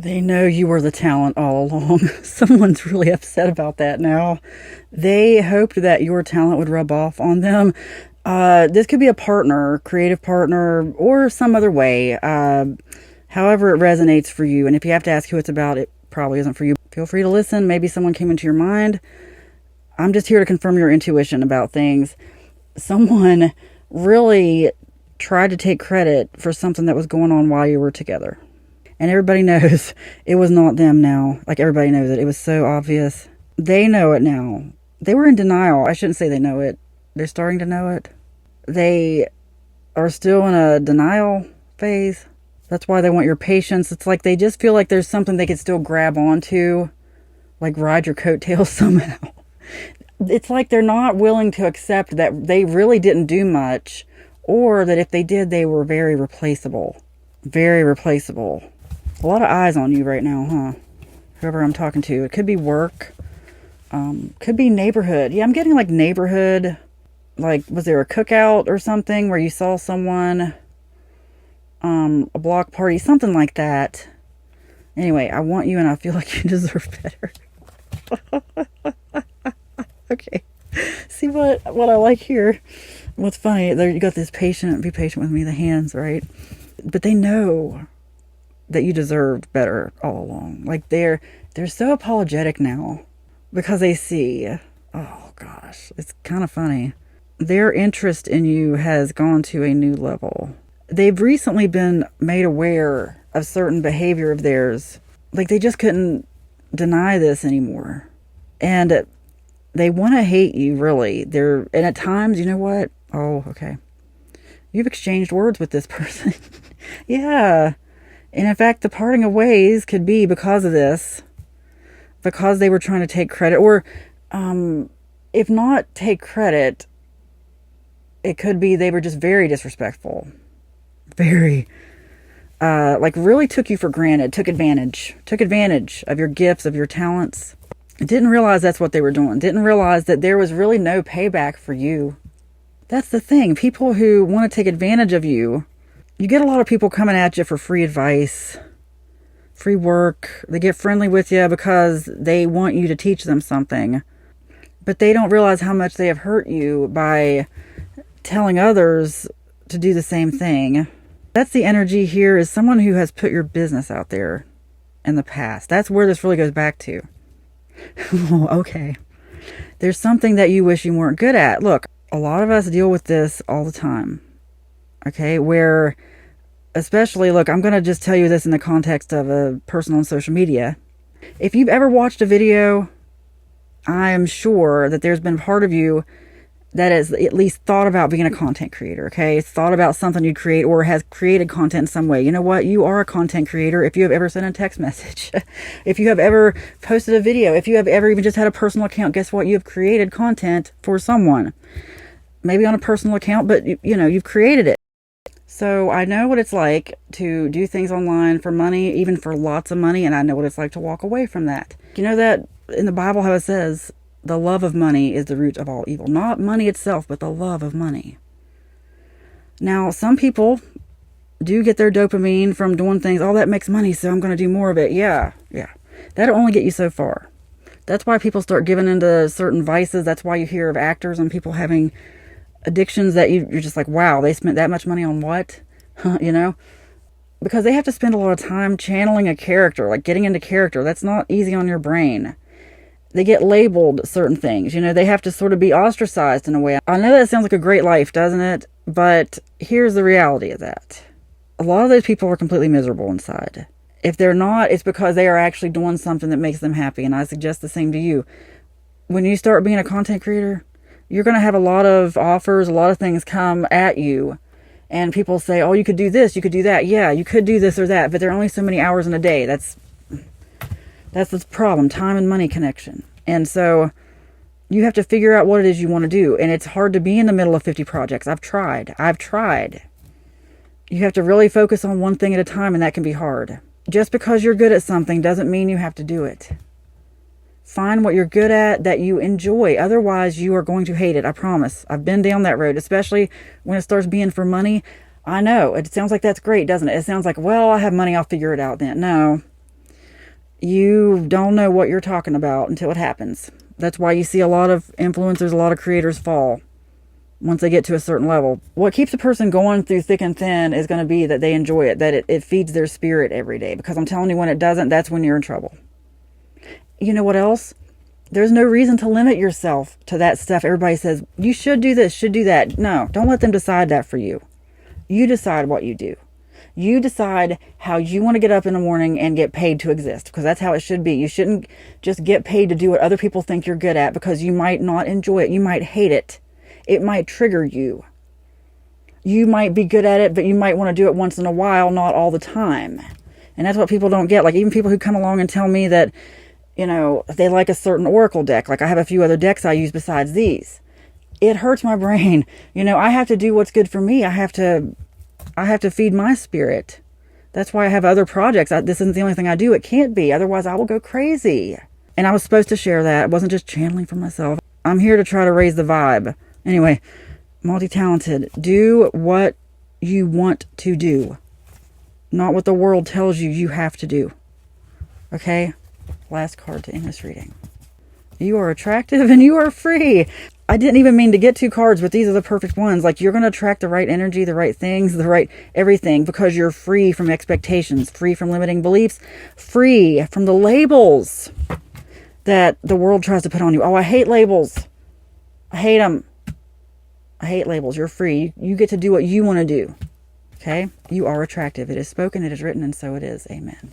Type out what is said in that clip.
They know you were the talent all along. Someone's really upset about that now. They hoped that your talent would rub off on them. This could be a partner, creative partner, or some other way. However it resonates for you. And if you have to ask who it's about, it probably isn't for you. Feel free to listen. Maybe someone came into your mind. I'm just here to confirm your intuition about things. Someone really tried to take credit for something that was going on while you were together. And everybody knows it was not them now. Like, everybody knows it. It was so obvious. They know it now. They were in denial. I shouldn't say they know it. They're starting to know it. They are still in a denial phase. That's why they want your patience. It's like they just feel like there's something they could still grab onto, like ride your coattails somehow. It's like they're not willing to accept that they really didn't do much, or that if they did, they were very replaceable. Very replaceable. A lot of eyes on you right now, huh? Whoever I'm talking to. It could be work. Could be neighborhood. Yeah, I'm getting like neighborhood. Like, was there a cookout or something where you saw someone? A block party, something like that. Anyway, I want you and I feel like you deserve better. Okay. See what I like here? What's funny, there you got this patient, be patient with me, the hands, right? But they know that you deserved better all along. Like, they're so apologetic now because they see, oh gosh, it's kind of funny. Their interest in you has gone to a new level. They've recently been made aware of certain behavior of theirs. Like, they just couldn't deny this anymore. And they want to hate you, really. And at times, you know what? Oh, okay. You've exchanged words with this person. Yeah. And in fact, the parting of ways could be because of this. Because they were trying to take credit. Or, if not take credit, it could be they were just very disrespectful. Very. Like, really took you for granted. Took advantage of your gifts, of your talents. Didn't realize that's what they were doing. Didn't realize that there was really no payback for you. That's the thing. People who want to take advantage of you, you get a lot of people coming at you for free advice, free work. They get friendly with you because they want you to teach them something. But they don't realize how much they have hurt you by telling others to do the same thing. That's the energy here, is someone who has put your business out there in the past. That's where this really goes back to. Oh, okay. There's something that you wish you weren't good at. Look, a lot of us deal with this all the time. Okay, where especially, look, I'm going to just tell you this in the context of a person on social media. If you've ever watched a video, I am sure that there's been part of you that has at least thought about being a content creator, okay? It's thought about something you'd create or has created content in some way. You know what? You are a content creator if you have ever sent a text message. If you have ever posted a video. If you have ever even just had a personal account, guess what? You have created content for someone. Maybe on a personal account, but you've created it. So I know what it's like to do things online for money, even for lots of money, and I know what it's like to walk away from that. You know that in the Bible how it says, the love of money is the root of all evil. Not money itself, but the love of money. Now, some people do get their dopamine from doing things. Oh, that makes money, so I'm going to do more of it. Yeah. That'll only get you so far. That's why people start giving into certain vices. That's why you hear of actors and people having addictions that you're just like, wow, they spent that much money on what? Because they have to spend a lot of time channeling a character, like getting into character. That's not easy on your brain. They get labeled certain things. They have to sort of be ostracized in a way. I know that sounds like a great life, doesn't it? But here's the reality of that. A lot of those people are completely miserable inside. If they're not, it's because they are actually doing something that makes them happy. And I suggest the same to you. When you start being a content creator, you're going to have a lot of offers, a lot of things come at you. And people say, oh, you could do this, you could do that. Yeah, you could do this or that. But there are only so many hours in a day. That's the problem, time and money connection. And so you have to figure out what it is you want to do. And it's hard to be in the middle of 50 projects. I've tried. You have to really focus on one thing at a time, and that can be hard. Just because you're good at something doesn't mean you have to do it. Find what you're good at that you enjoy. Otherwise, you are going to hate it. I promise. I've been down that road, especially when it starts being for money. I know. It sounds like that's great, doesn't it? It sounds like, well, I have money. I'll figure it out then. No. You don't know what you're talking about until it happens. That's why you see a lot of influencers, a lot of creators fall once they get to a certain level. What keeps a person going through thick and thin is going to be that they enjoy it, that it feeds their spirit every day. Because I'm telling you, when it doesn't, that's when you're in trouble. You know what else? There's no reason to limit yourself to that stuff. Everybody says, you should do this, should do that. No, don't let them decide that for you. You decide what you do. You decide how you want to get up in the morning and get paid to exist, because that's how it should be. You shouldn't just get paid to do what other people think you're good at, because you might not enjoy it. You might hate it. It might trigger you. You might be good at it, but you might want to do it once in a while, not all the time. And that's what people don't get. Like, even people who come along and tell me that, you know, they like a certain oracle deck. Like, I have a few other decks I use besides these. It hurts my brain. You know, I have to do what's good for me. I have to feed my spirit. That's why I have other projects. This isn't the only thing I do. It can't be. Otherwise, I will go crazy. And I was supposed to share that. It wasn't just channeling for myself. I'm here to try to raise the vibe. Anyway, multi-talented. Do what you want to do. Not what the world tells you you have to do. Okay? Last card to end this reading. You are attractive and you are free. I didn't even mean to get 2 cards, but these are the perfect ones. Like, you're going to attract the right energy, the right things, the right everything, because you're free from expectations, free from limiting beliefs, free from the labels that the world tries to put on you. Oh, I hate labels. I hate them. I hate labels. You're free. You get to do what you want to do. Okay? You are attractive. It is spoken, it is written, and so it is. Amen.